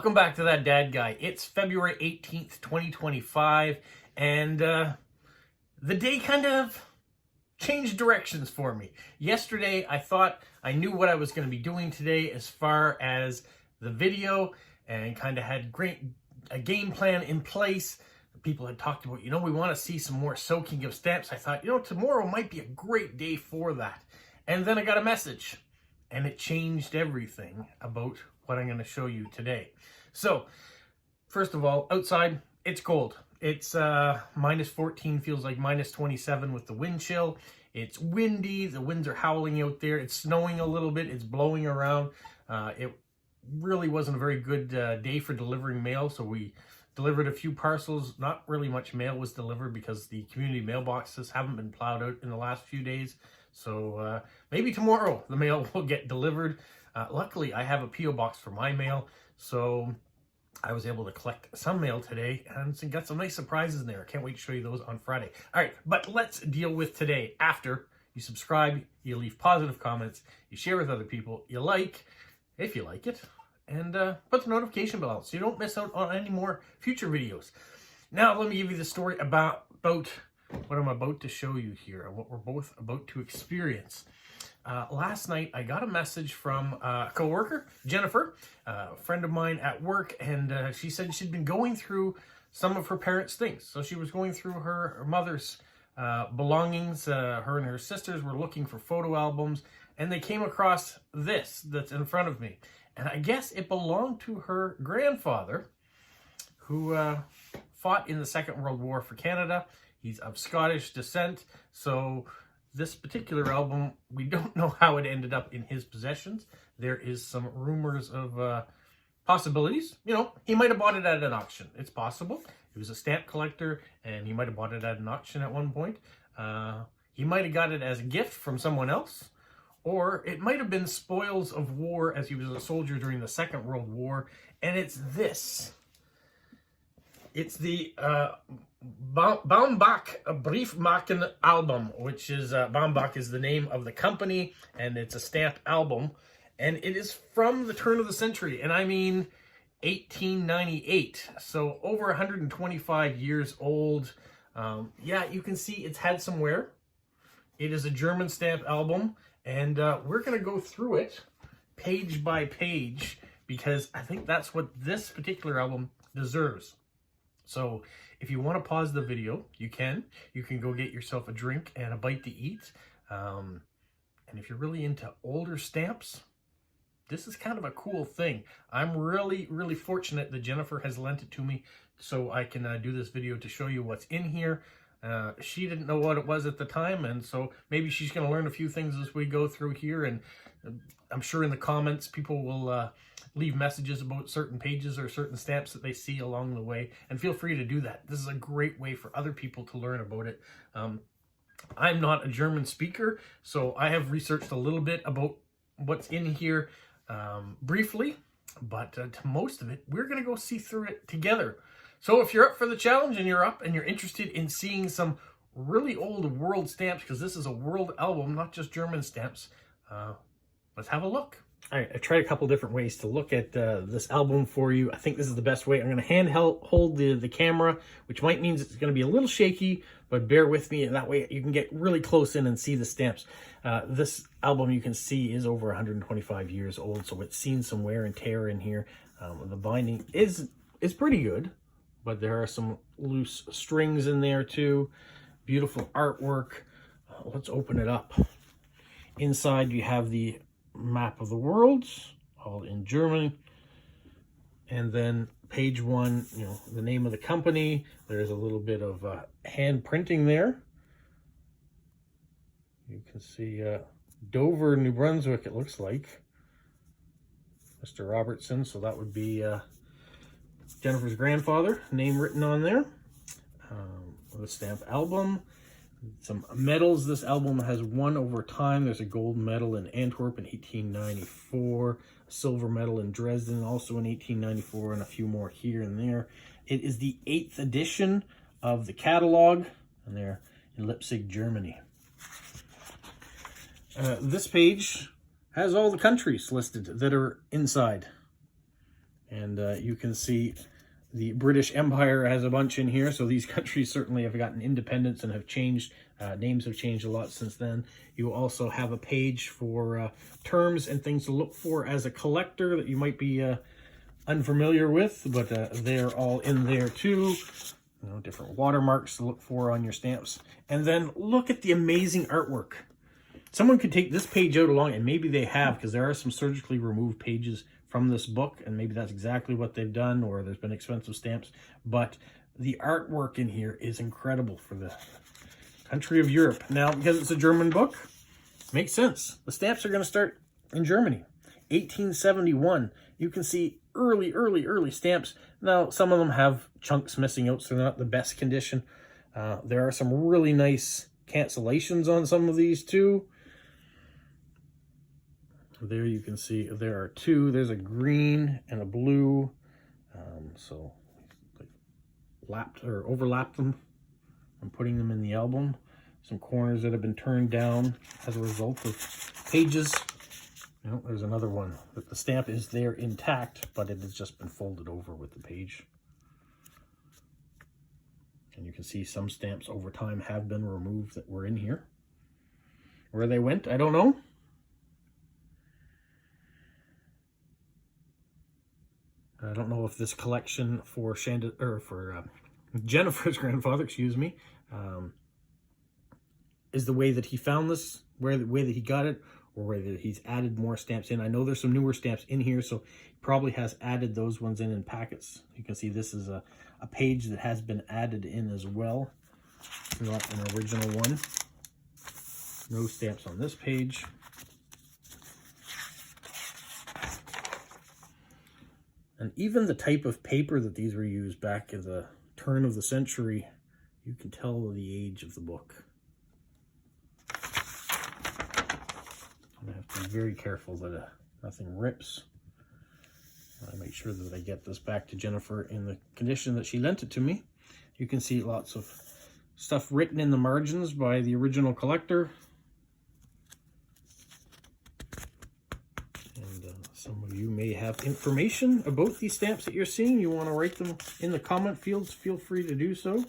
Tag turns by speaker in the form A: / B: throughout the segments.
A: Welcome back to That Dad Guy. It's February 18th, 2025, and the day kind of changed directions for me. Yesterday, I thought I knew what I was going to be doing today as far as the video, and kind of had a game plan in place. People had talked about, we want to see some more soaking of stamps. I thought, tomorrow might be a great day for that. And then I got a message, and it changed everything about what I'm going to show you today. So, first of all, outside, it's cold. It's minus 14, feels like minus 27 with the wind chill. It's windy, the winds are howling out there. It's snowing a little bit, it's blowing around. It really wasn't a very good day for delivering mail, so we delivered a few parcels. Not really much mail was delivered because the community mailboxes haven't been plowed out in the last few days. So maybe tomorrow the mail will get delivered. Luckily, I have a P.O. box for my mail, so I was able to collect some mail today and got some nice surprises in there. I can't wait to show you those on Friday. All right, but let's deal with today. After you subscribe, you leave positive comments, you share with other people, you like, if you like it, and put the notification bell out so you don't miss out on any more future videos. Now, let me give you the story about what I'm about to show you here and what we're both about to experience. Last night, I got a message from a coworker, Jennifer, a friend of mine at work, and she said she'd been going through some of her parents' things. So she was going through her mother's belongings. Her and her sisters were looking for photo albums, and they came across this that's in front of me. And I guess it belonged to her grandfather, who fought in the Second World War for Canada. He's of Scottish descent, so this particular album, we don't know how it ended up in his possessions. There is some rumors of possibilities. He might have bought it at an auction. It's possible. He was a stamp collector, and he might have bought it at an auction at one point. He might have got it as a gift from someone else, or it might have been spoils of war as he was a soldier during the Second World War, and it's this. It's the Baumbach Briefmarken album, which is, Baumbach is the name of the company, and it's a stamp album, and it is from the turn of the century, and I mean 1898, so over 125 years old. Yeah, you can see it's had some wear. It is a German stamp album, and we're going to go through it page by page, because I think that's what this particular album deserves. So if you want to pause the video, you can. You can go get yourself a drink and a bite to eat. And if you're really into older stamps, this is kind of a cool thing. I'm really, really fortunate that Jennifer has lent it to me so I can do this video to show you what's in here. She didn't know what it was at the time, and so maybe she's going to learn a few things as we go through here. And I'm sure in the comments people will leave messages about certain pages or certain stamps that they see along the way, and feel free to do that. This is a great way for other people to learn about it. I'm not a German speaker, so I have researched a little bit about what's in here briefly, but to most of it, we're going to go see through it together. So if you're up for the challenge and you're interested in seeing some really old world stamps, because this is a world album, not just German stamps, let's have a look. All right, I tried a couple different ways to look at this album for you. I think this is the best way. I'm going to hold the camera, which might mean it's going to be a little shaky, but bear with me, and that way you can get really close in and see the stamps. This album, you can see, is over 125 years old, so it's seen some wear and tear in here. The binding is pretty good, but there are some loose strings in there too. Beautiful artwork. Let's open it up. Inside you have the map of the world, all in German, and then page one, the name of the company. There's a little bit of hand printing there. You can see Dover, New Brunswick, it looks like. Mr. Robertson, so that would be Jennifer's grandfather, name written on there. The stamp album. Some medals this album has won over time. There's a gold medal in Antwerp in 1894, a silver medal in Dresden also in 1894, and a few more here and there. It is the 8th edition of the catalog, and they're in Leipzig, Germany. This page has all the countries listed that are inside. And you can see the British Empire has a bunch in here. So these countries certainly have gotten independence and have changed. Names have changed a lot since then. You also have a page for terms and things to look for as a collector that you might be unfamiliar with, but they're all in there too. You know, different watermarks to look for on your stamps. And then look at the amazing artwork. Someone could take this page out along, and maybe they have, because there are some surgically removed pages from this book, and maybe that's exactly what they've done, or there's been expensive stamps. But the artwork in here is incredible for the country of Europe. Now, because it's a German book, makes sense. The stamps are going to start in Germany. 1871. You can see early stamps. Now, some of them have chunks missing out, so they're not the best condition. There are some really nice cancellations on some of these too. There you can see there are two. There's a green and a blue. So like lapped or overlapped them. I'm putting them in the album. Some corners that have been turned down as a result of pages. You know, there's another one that the stamp is there intact, but it has just been folded over with the page. And you can see some stamps over time have been removed that were in here. Where they went, I don't know. I don't know if this collection for Jennifer's grandfather, excuse me, is the way that he found this, the way that he got it, or whether he's added more stamps in. I know there's some newer stamps in here, so he probably has added those ones in packets. You can see this is a page that has been added in as well, not an original one. No stamps on this page. And even the type of paper that these were used back in the turn of the century, you can tell the age of the book. I have to be very careful that nothing rips. I make sure that I get this back to Jennifer in the condition that she lent it to me. You can see lots of stuff written in the margins by the original collector. And some of you may have information about these stamps that you're seeing. You want to write them in the comment fields, feel free to do so.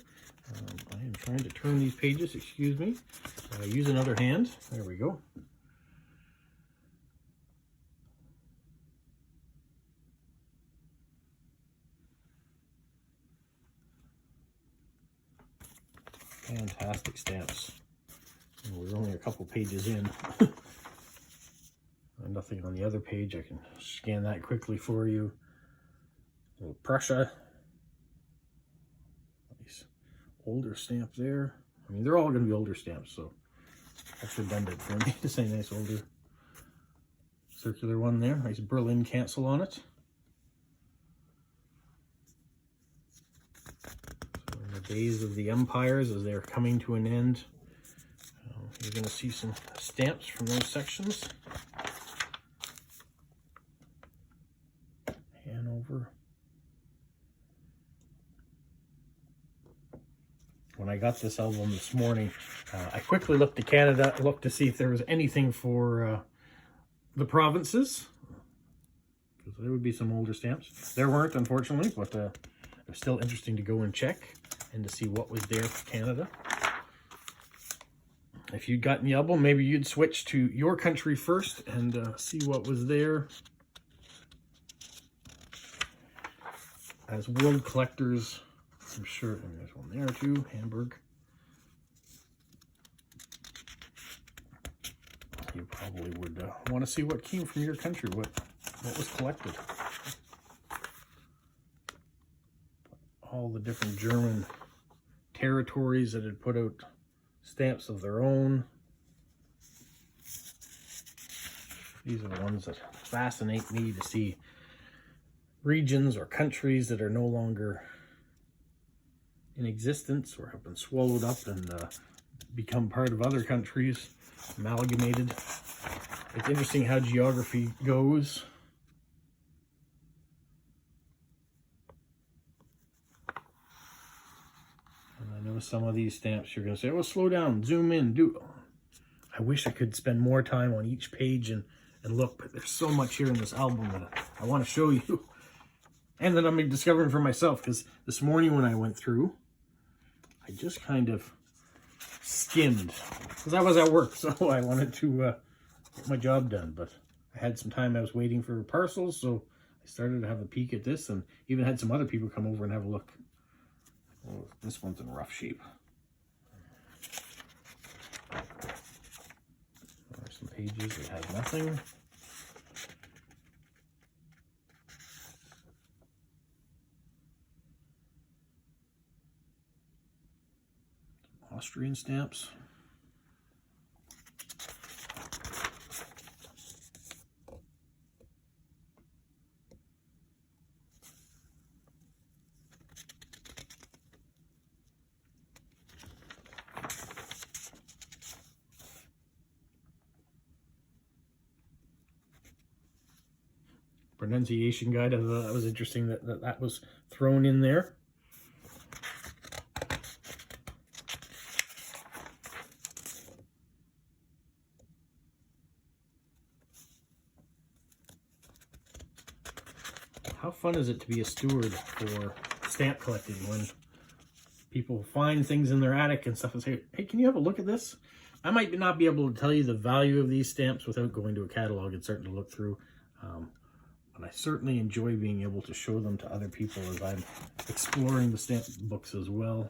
A: I am trying to turn these pages, excuse me. Use another hand. There we go. Fantastic stamps. And we're only a couple pages in. Nothing on the other page. I can scan that quickly for you. A little Prussia. Nice older stamp there. I mean, they're all going to be older stamps, so that's redundant for me to say nice older. Circular one there. Nice Berlin cancel on it. Days of the empires as they're coming to an end. You're going to see some stamps from those sections. Hanover. When I got this album this morning, I quickly looked to Canada, looked to see if there was anything for the provinces. Because there would be some older stamps. There weren't, unfortunately, but it was still interesting to go and check and to see what was there for Canada. If you'd gotten the album, maybe you'd switch to your country first and see what was there. As world collectors, I'm sure, and there's one there too, Hamburg. You probably would want to see what came from your country, what was collected. All the different German territories that had put out stamps of their own. These are the ones that fascinate me, to see regions or countries that are no longer in existence or have been swallowed up and become part of other countries, amalgamated. It's interesting how geography goes. Some of these stamps you're going to say, oh, slow down, zoom in, do. I wish I could spend more time on each page and look, but there's so much here in this album that I want to show you. and that I'm discovering for myself, because this morning when I went through, I just kind of skimmed, because I was at work, so I wanted to get my job done, but I had some time. I was waiting for parcels, so I started to have a peek at this, and even had some other people come over and have a look. Oh, this one's in rough shape. There's some pages that have nothing. Austrian stamps. Pronunciation guide. I thought that was interesting that was thrown in there. How fun is it to be a steward for stamp collecting when people find things in their attic and stuff and say, hey, can you have a look at this? I might not be able to tell you the value of these stamps without going to a catalog and starting to look through. But I certainly enjoy being able to show them to other people as I'm exploring the stamp books as well.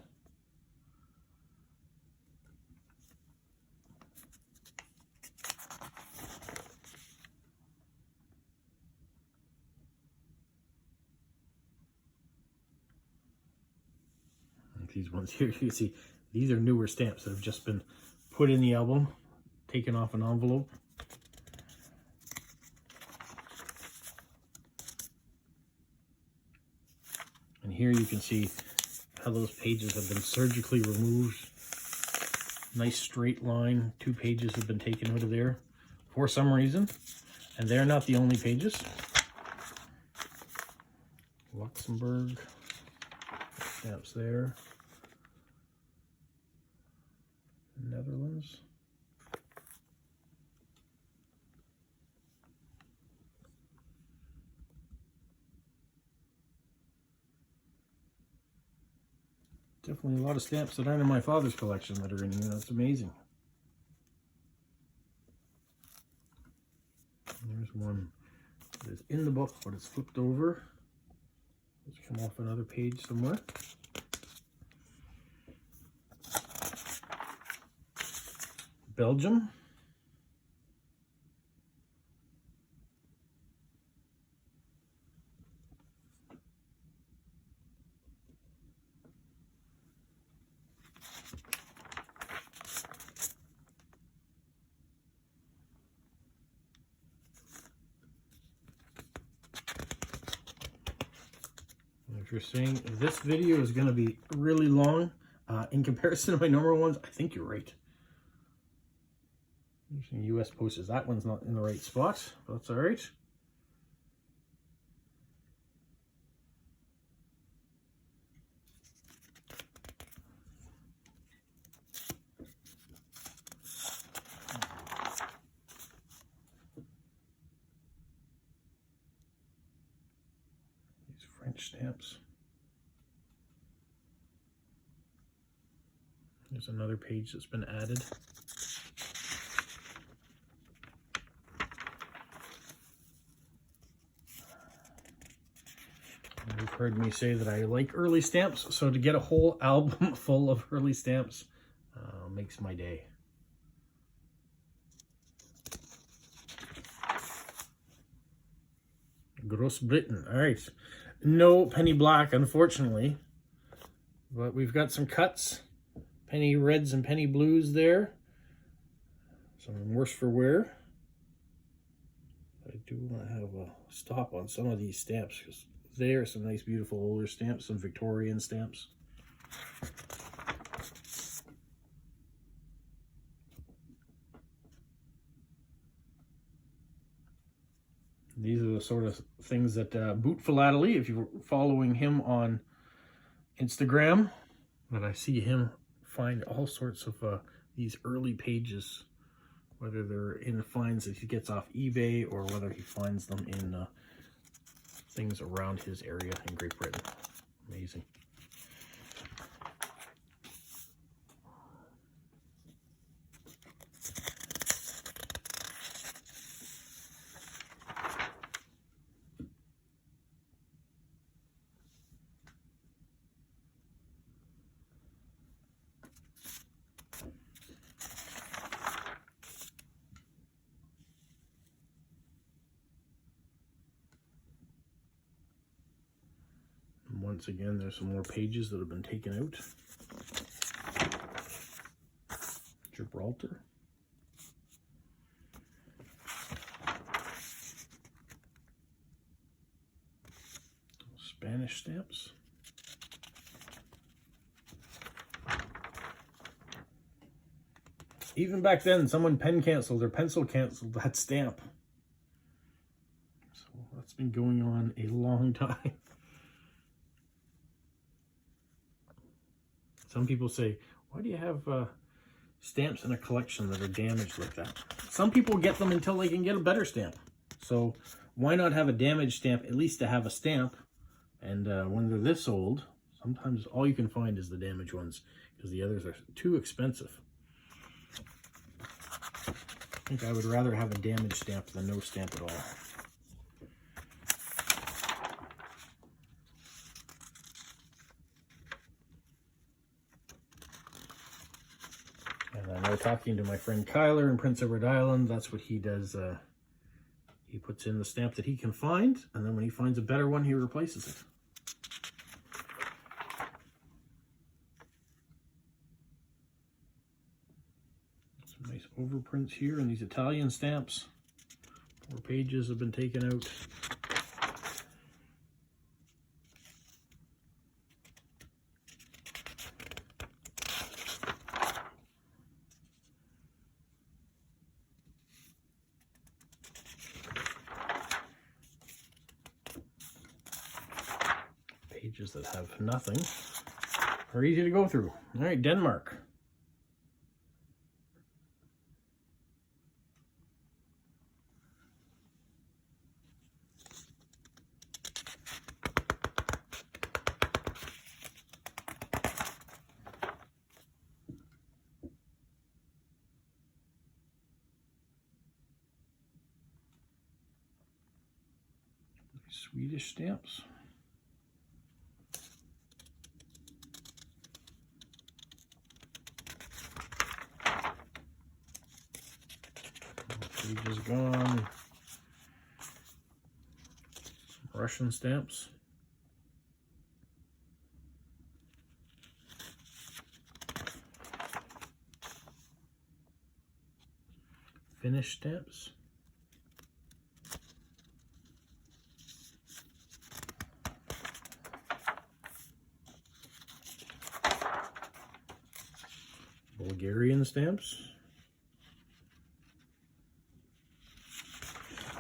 A: Like these ones here, you can see these are newer stamps that have just been put in the album, taken off an envelope. And here you can see how those pages have been surgically removed. Nice straight line. 2 pages have been taken out of there for some reason. And they're not the only pages. Luxembourg. Stamps there. Netherlands. Definitely a lot of stamps that aren't in my father's collection that are in here. That's amazing. And there's one that is in the book, but it's flipped over. Let's come off another page somewhere. Belgium. If you're saying this video is going to be really long in comparison to my normal ones, I think you're right. U.S. posters. That one's not in the right spot, but that's all right. These French stamps. There's another page that's been added. You've heard me say that I like early stamps, so to get a whole album full of early stamps makes my day. Gross Britain. All right. No penny black, unfortunately, but we've got some cuts. Penny reds and penny blues there. Some worse for wear. I do want to have a stop on some of these stamps because there are some nice, beautiful older stamps, some Victorian stamps. These are the sort of things that Boot Philately, if you're following him on Instagram, that I see him find all sorts of these early pages, whether they're in finds that he gets off eBay or whether he finds them in things around his area in Great Britain. Amazing. Once again, there's some more pages that have been taken out. Gibraltar. Spanish stamps. Even back then, someone pen canceled or pencil canceled that stamp. So that's been going on a long time. Some people say, why do you have stamps in a collection that are damaged like that? Some people get them until they can get a better stamp. So why not have a damaged stamp, at least to have a stamp? And when they're this old, sometimes all you can find is the damaged ones because the others are too expensive. I think I would rather have a damaged stamp than no stamp at all. And I know, talking to my friend Kyler in Prince Edward Island, that's what he does. He puts in the stamp that he can find, and then when he finds a better one, he replaces it. Some nice overprints here, and these Italian stamps. 4 pages have been taken out. Pages that have nothing are easy to go through. All right, Denmark. Swedish stamps. Pages gone. Some Russian stamps. Finnish stamps. Bulgarian stamps.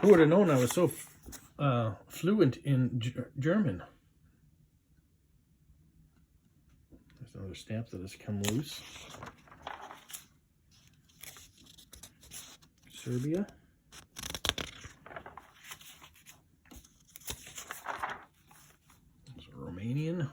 A: Who would have known I was so fluent in German? There's another stamp that has come loose. Serbia. It's a Romanian.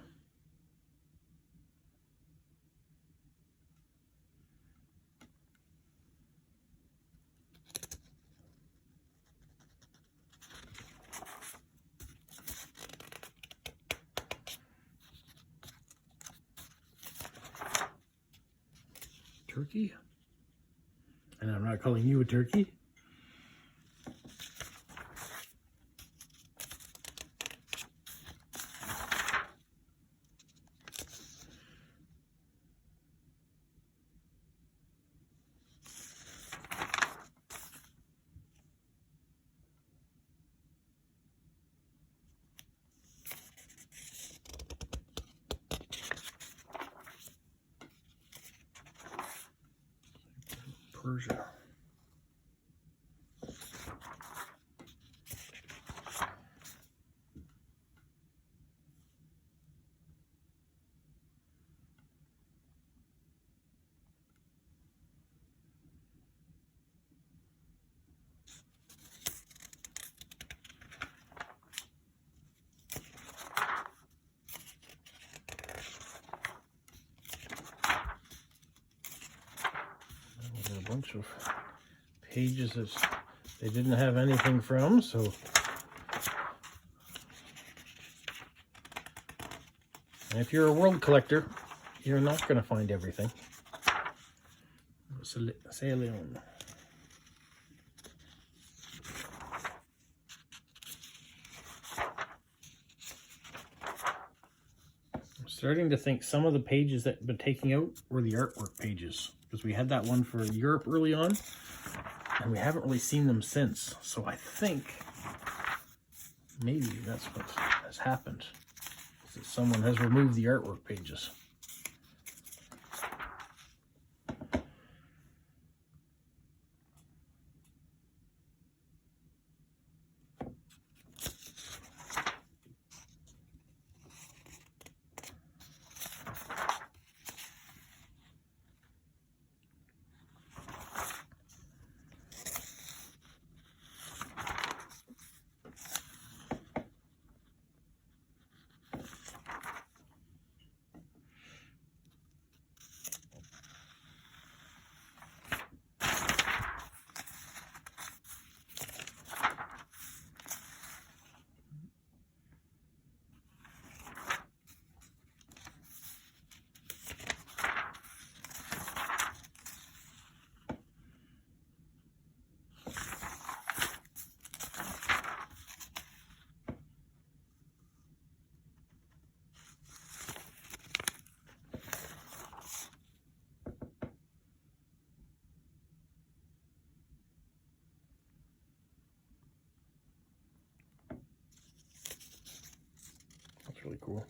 A: Turkey, and I'm not calling you a turkey. Persia. bunch of pages that they didn't have anything from, so and if you're a world collector, you're not going to find everything. Say Leon. I'm starting to think some of the pages that have been taking out were the artwork pages, because we had that one for Europe early on, and we haven't really seen them since. So I think maybe that's what has happened, is that someone has removed the artwork pages. That's really cool.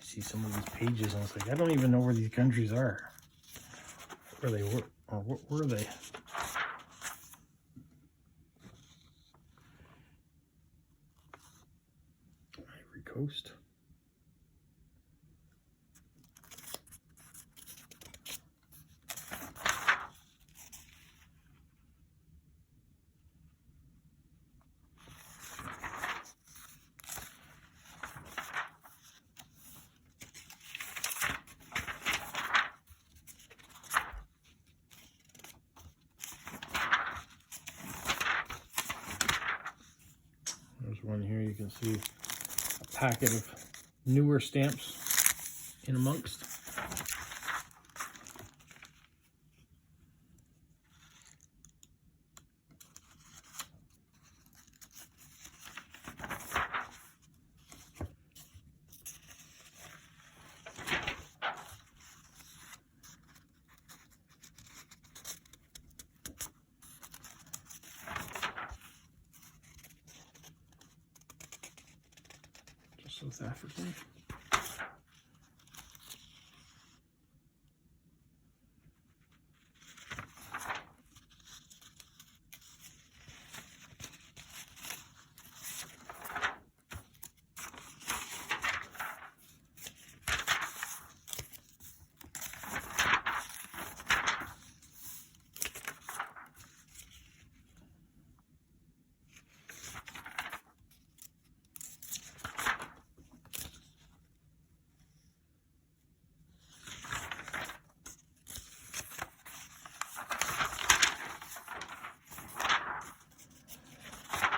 A: See some of these pages, and I was like, I don't even know where these countries are, where they were, or what were they? Ivory Coast. One here, you can see a packet of newer stamps in amongst. South African.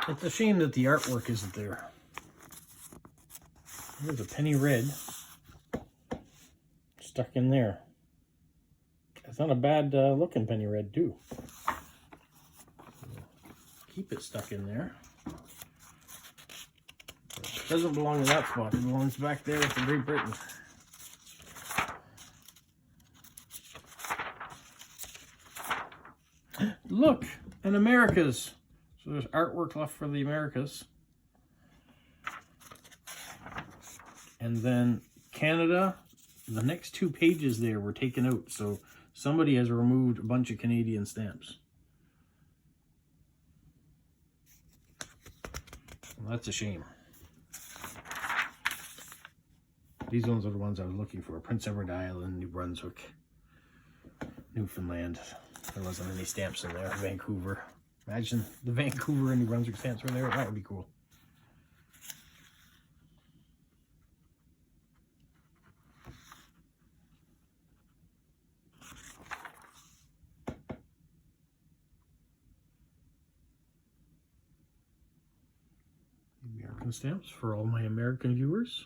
A: It's a shame that the artwork isn't there. There's a penny red stuck in there. It's not a bad looking penny red too. Keep it stuck in there. It doesn't belong in that spot. It belongs back there with the Great Britain. Look, and Americas. So there's artwork left for the Americas. And then Canada, the next 2 pages there were taken out. So somebody has removed a bunch of Canadian stamps. Well, that's a shame. These ones are the ones I was looking for. Prince Edward Island, New Brunswick, Newfoundland. There wasn't any stamps in there. Vancouver. Imagine the Vancouver and New Brunswick stamps were there. That would be cool. American stamps for all my American viewers.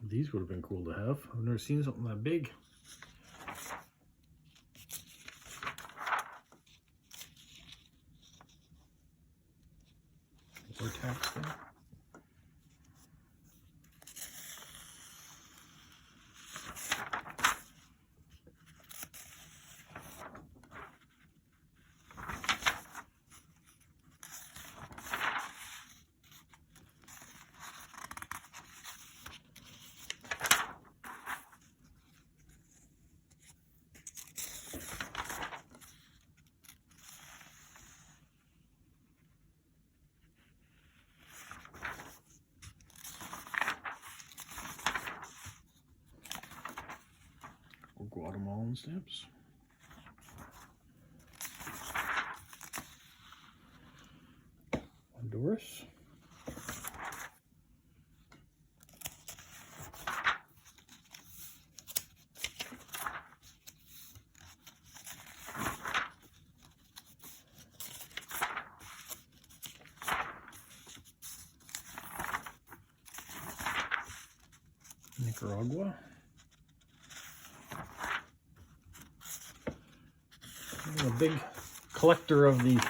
A: These would have been cool to have. I've never seen something that big. More tax there. Guatemalan stamps. Honduras. Nicaragua. I'm a big collector of the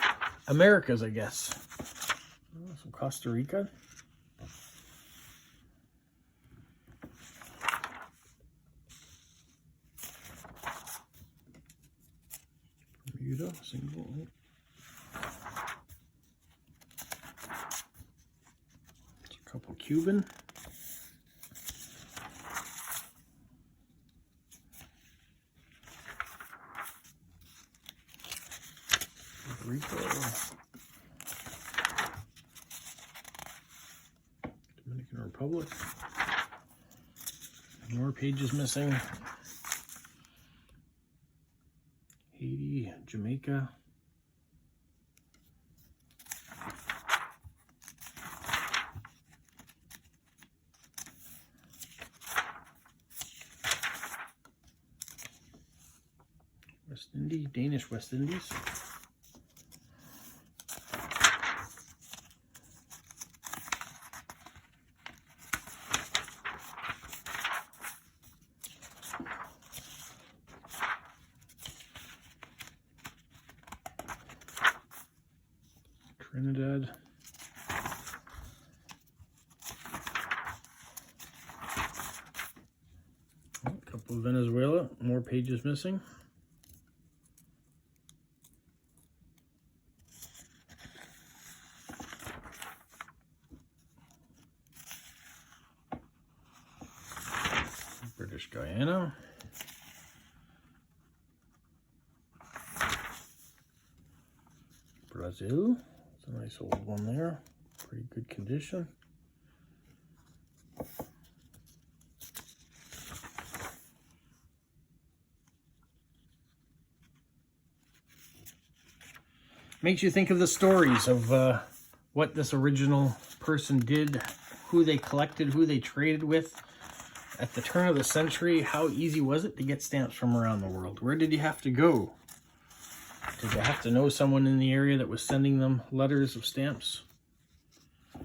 A: Americas, I guess. Oh, some Costa Rica. Bermuda, single. A couple Cuban. Rico, Dominican Republic, more pages missing, Haiti, Jamaica, West Indies, Danish West Indies. Trinidad. Oh, a couple of Venezuela, more pages missing. British Guyana. Brazil. It's a nice old one there. Pretty good condition. Makes you think of the stories of what this original person did, who they collected, who they traded with. At the turn of the century, how easy was it to get stamps from around the world? Where did you have to go? Did they have to know someone in the area that was sending them letters of stamps? You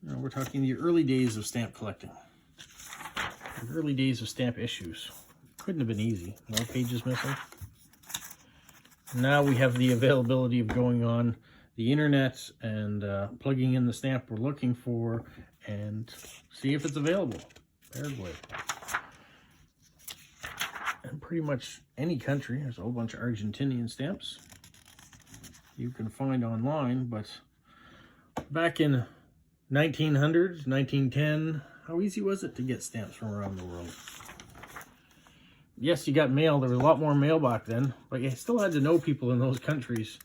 A: know, we're talking the early days of stamp collecting. The early days of stamp issues. Couldn't have been easy. More pages missing. Now we have the availability of going on the internet and plugging in the stamp we're looking for and see if it's available. Paraguay. And pretty much any country. There's a whole bunch of Argentinian stamps you can find online, but back in 1900s, 1910, how easy was it to get stamps from around the world? Yes, you got mail. There was a lot more mail back then, but you still had to know people in those countries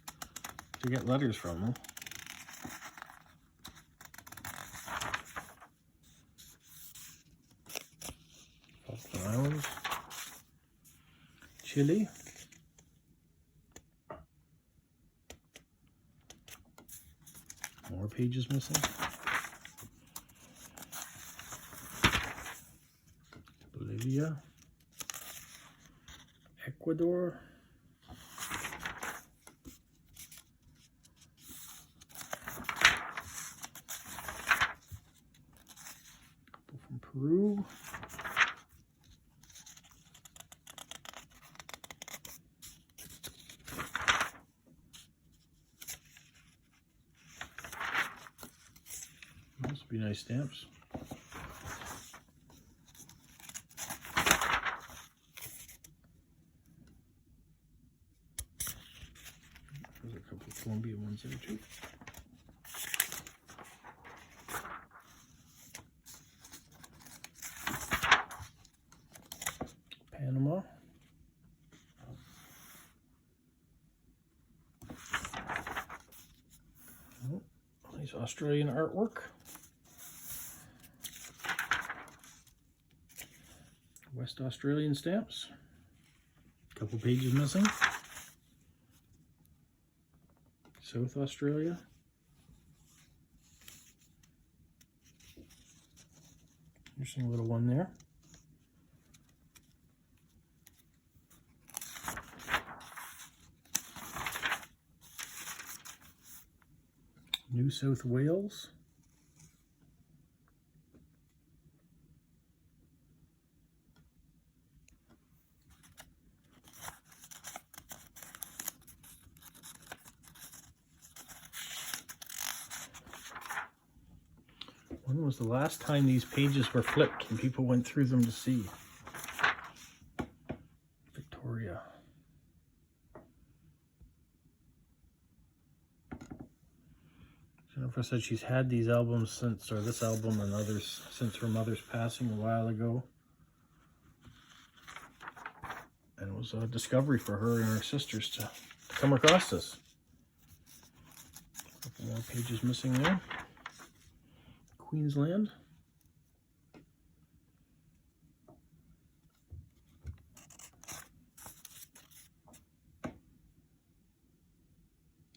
A: to get letters from them. Falkland Islands, Chile, more pages missing. Bolivia, Ecuador, from Peru, those would be nice stamps. There's a couple of Colombian ones there too. Panama. Oh, nice Australian artwork. West Australian stamps. A couple pages missing. South Australia. Interesting little one there. New South Wales. When was the last time these pages were flipped and people went through them to see? Victoria. Jennifer said she's had these albums since, or this album and others, since her mother's passing a while ago. And it was a discovery for her and her sisters to come across this. A couple more pages missing there. Queensland.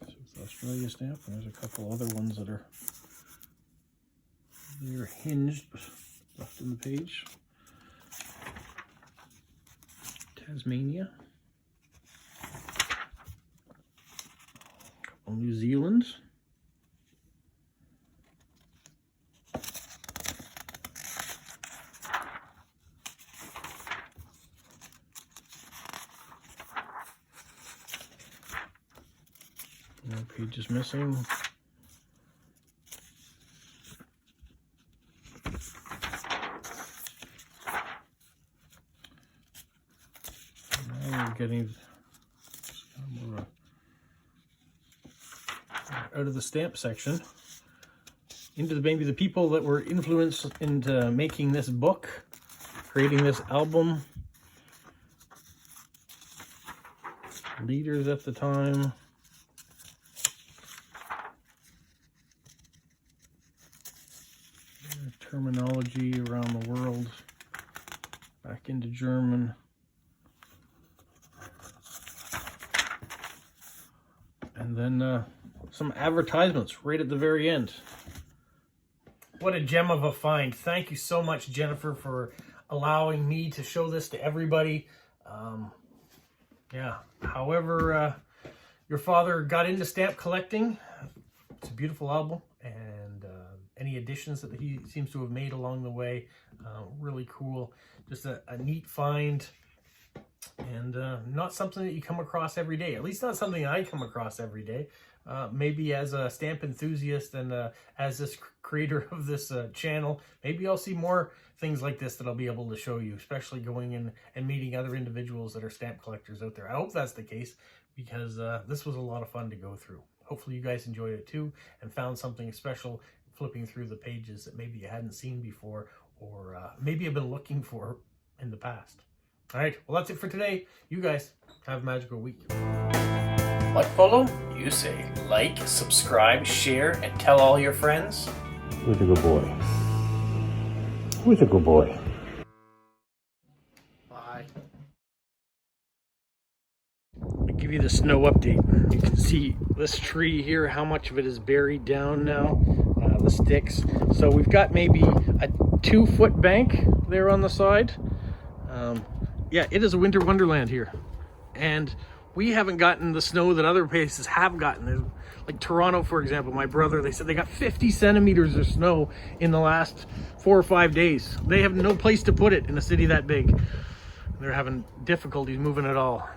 A: South Australia stamp, and there's a couple other ones that are they're hinged but left in the page. Tasmania. Couple New Zealand. No pages missing. Now we're getting more out of the stamp section into maybe the people that were influenced into making this book, creating this album, leaders at the time. Terminology around the world, back into German. And then some advertisements right at the very end. What a gem of a find. Thank you so much, Jennifer, for allowing me to show this to everybody. Yeah, however your father got into stamp collecting, it's a beautiful album, and any additions that he seems to have made along the way, really cool. Just a neat find. and not something that you come across every day. At least not something I come across every day. Maybe as a stamp enthusiast and as this creator of this channel, maybe I'll see more things like this that I'll be able to show you, especially going in and meeting other individuals that are stamp collectors out there. I hope that's the case, because this was a lot of fun to go through. Hopefully you guys enjoyed it too and found something special flipping through the pages that maybe you hadn't seen before, or maybe you've been looking for in the past. All right, well, that's it for today. You guys have a magical week. What, Polo? You say like, subscribe, share, and tell all your friends.
B: Who's a good boy? Who's a good boy?
A: Bye. I'll give you the snow update. You can see this tree here, how much of it is buried down now, the sticks. So we've got maybe a 2-foot bank there on the side. Yeah, it is a winter wonderland here. And we haven't gotten the snow that other places have gotten. Like Toronto, for example, my brother, they said they got 50 centimeters of snow in the last 4 or 5 days. They have no place to put it in a city that big. They're having difficulties moving at all.